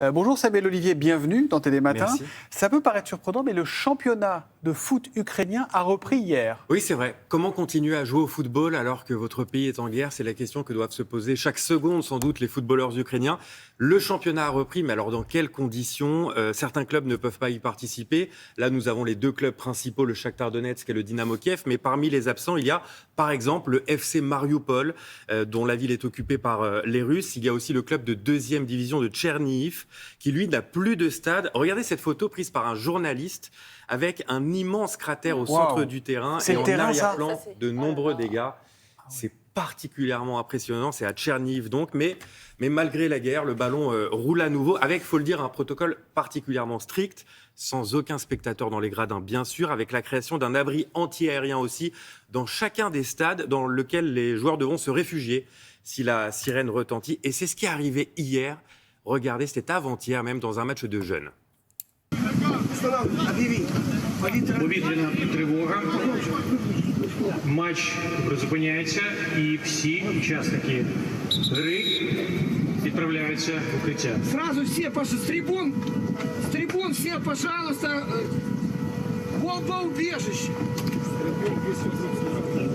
Bonjour Samuel Olivier, bienvenue dans Télé Matin. Merci. Ça peut paraître surprenant, mais le championnat de foot ukrainien a repris hier. Oui, c'est vrai. Comment continuer à jouer au football alors que votre pays est en guerre? C'est la question que doivent se poser chaque seconde, sans doute, les footballeurs ukrainiens. Le championnat a repris, mais alors dans quelles conditions? Certains clubs ne peuvent pas y participer. Là, nous avons les deux clubs principaux, le Shakhtar Donetsk et le Dynamo Kiev. Mais parmi les absents, il y a, par exemple, le FC Mariupol, dont la ville est occupée par les Russes. Il y a aussi le club de deuxième division de Tchernihiv, qui, lui, n'a plus de stade. Regardez cette photo prise par un journaliste avec un immense cratère au centre du terrain C'est et le en terrain, ça arrière-plan de nombreux dégâts. C'est particulièrement impressionnant, c'est à Tcherniv donc, mais malgré la guerre, le ballon roule à nouveau avec, il faut le dire, un protocole particulièrement strict, sans aucun spectateur dans les gradins bien sûr, avec la création d'un abri anti-aérien aussi dans chacun des stades dans lequel les joueurs devront se réfugier si la sirène retentit. Et c'est ce qui est arrivé hier, regardez, c'était avant-hier même dans un match de jeunes. Повітряна тривога. Матч призупиняється і всі учасники гри відправляються в укриття. Сразу все, с трибун все, пожалуйста, бомбоубежище.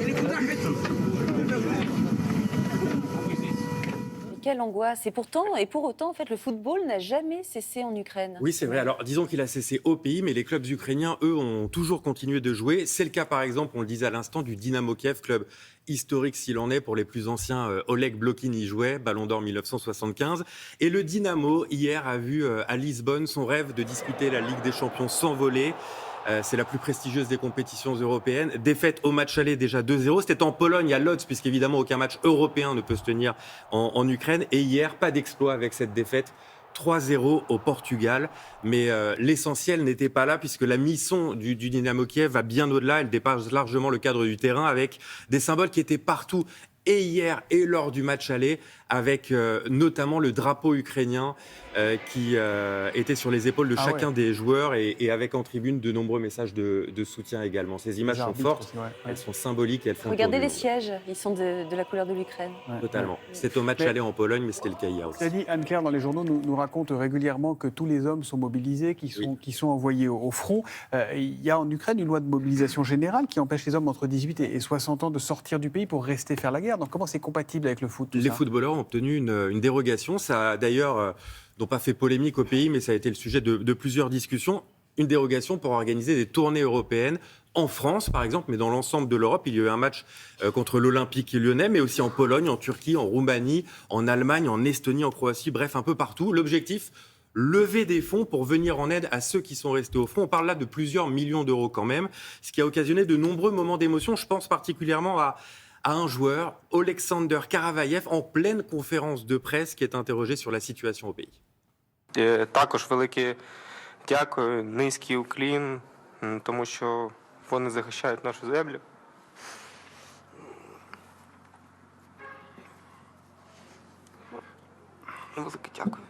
Или куда хотите. Quelle angoisse. Et pour autant, en fait, le football n'a jamais cessé en Ukraine. Oui, c'est vrai. Alors, disons qu'il a cessé au pays, mais les clubs ukrainiens, eux, ont toujours continué de jouer. C'est le cas, par exemple, on le disait à l'instant, du Dynamo Kiev, club historique s'il en est. Pour les plus anciens, Oleg Blokin y jouait, Ballon d'Or 1975. Et le Dynamo, hier, a vu à Lisbonne son rêve de disputer la Ligue des Champions s'envoler. C'est la plus prestigieuse des compétitions européennes. Défaite au match aller déjà 2-0. C'était en Pologne à Lodz, puisqu'évidemment aucun match européen ne peut se tenir en Ukraine. Et hier, pas d'exploit avec cette défaite. 3-0 au Portugal, mais l'essentiel n'était pas là puisque la mission du Dynamo Kiev va bien au-delà, elle dépasse largement le cadre du terrain avec des symboles qui étaient partout et hier et lors du match aller avec notamment le drapeau ukrainien qui était sur les épaules de chacun des joueurs et avec en tribune de nombreux messages de soutien également. Ces images sont fortes, aussi, ouais. elles sont symboliques et elles font Regardez tourner les sièges, ils sont de la couleur de l'Ukraine. totalement. C'était au match Mais- aller en Pologne, mais c'était le cas hier aussi. Cela dit, Anne-Claire, dans les journaux, nous raconte régulièrement que tous les hommes sont mobilisés, qui sont envoyés au front. Il y a en Ukraine une loi de mobilisation générale qui empêche les hommes entre 18 et 60 ans de sortir du pays pour rester faire la guerre. Donc comment c'est compatible avec le foot tout Les ça footballeurs ont obtenu une dérogation. Ça a d'ailleurs n'ont pas fait polémique au pays, mais ça a été le sujet de plusieurs discussions. Une dérogation pour organiser des tournées européennes en France, par exemple, mais dans l'ensemble de l'Europe. Il y a eu un match contre l'Olympique lyonnais, mais aussi en Pologne, en Turquie, en Roumanie, en Allemagne, en Estonie, en Croatie, bref, un peu partout. L'objectif, lever des fonds pour venir en aide à ceux qui sont restés au front. On parle là de plusieurs millions d'euros quand même, ce qui a occasionné de nombreux moments d'émotion. Je pense particulièrement à un joueur, Alexander Karavayev, en pleine conférence de presse, qui est interrogé sur la situation au pays. Також велике дякую, низький уклін, тому що вони захищають нашу землю. Велике дякую.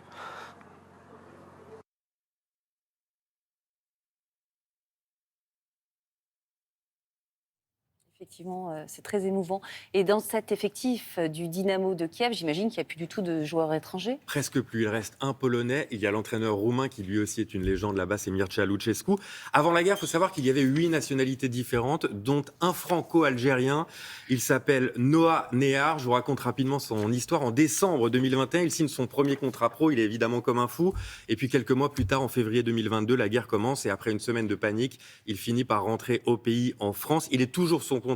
Effectivement, c'est très émouvant. Et dans cet effectif du Dynamo de Kiev, j'imagine qu'il n'y a plus du tout de joueurs étrangers. Presque plus. Il reste un Polonais. Il y a l'entraîneur roumain qui lui aussi est une légende là-bas, c'est Mircea Lucescu. Avant la guerre, il faut savoir qu'il y avait 8 nationalités différentes, dont un franco-algérien. Il s'appelle Noah Nehar. Je vous raconte rapidement son histoire. En décembre 2021, il signe son premier contrat pro. Il est évidemment comme un fou. Et puis quelques mois plus tard, en février 2022, la guerre commence. Et après une semaine de panique, il finit par rentrer au pays en France. Il est toujours son contrat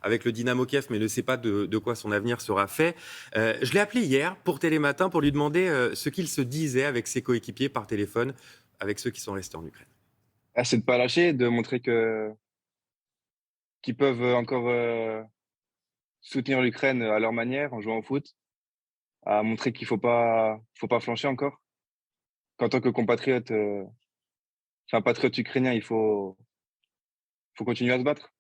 avec le Dynamo Kiev, mais ne sait pas de quoi son avenir sera fait. Je l'ai appelé hier pour Télématin pour lui demander ce qu'il se disait avec ses coéquipiers par téléphone, avec ceux qui sont restés en Ukraine. C'est de ne pas lâcher, de montrer qu'ils peuvent encore soutenir l'Ukraine à leur manière en jouant au foot, à montrer qu'il faut pas flancher encore. Qu'en tant que compatriote, patriote ukrainien, il faut continuer à se battre.